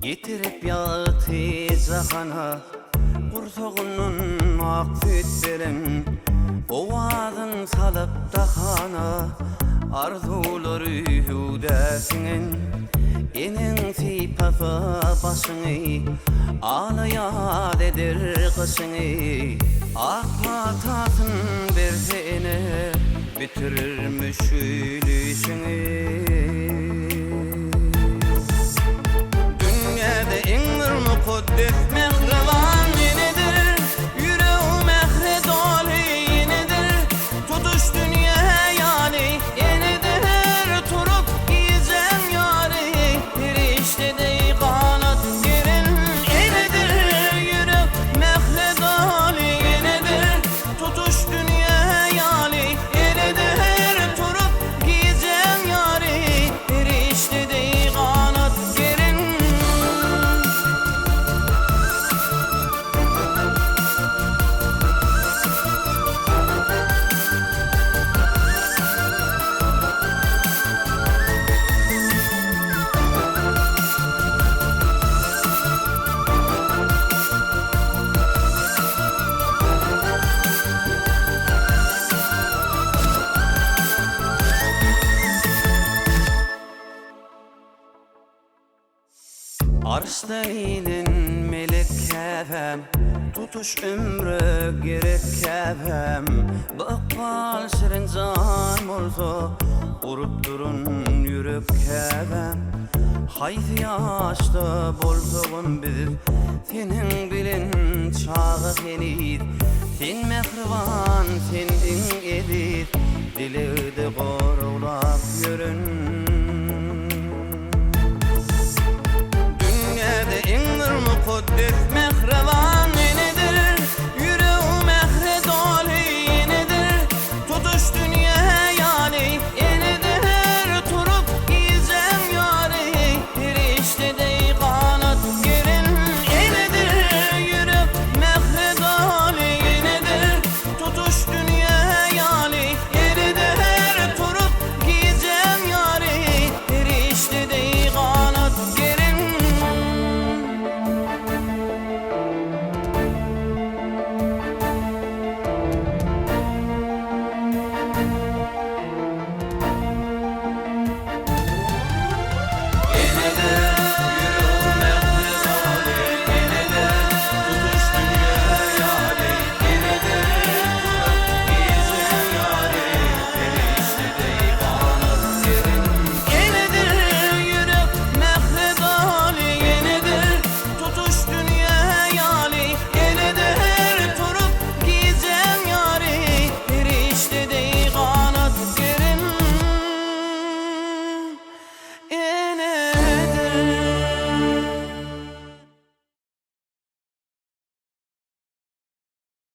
Getirip yağıtı zahana Kurtoğunun akfetlerin Ovadın salıp dahana Arzuları hüdesinin Enin sipafı başını Ağlayad eder kışını Akmatasın berzene Bitirirmiş ülüsünü Kuddet mehrevan yenidir, yüreğim mehre dolu yenidir. Tutuş dünya hayali yenidir, turup gizem yari. Bir işte de kanat yerin yenidir, yüreğim mehre dolu yenidir. Tutuş dünya hayali yenidir, turup gizem yari. Bir işte de kanat yerin. Arşta inin melek kefem Tutuş ömrü gerek kefem Bakmal şirin can olsa Urup durun yürek kefem Hayfi yaşta bolsoğun bilir Senin bilin çağı henid Sen mehrivan sen din edir Dili de korula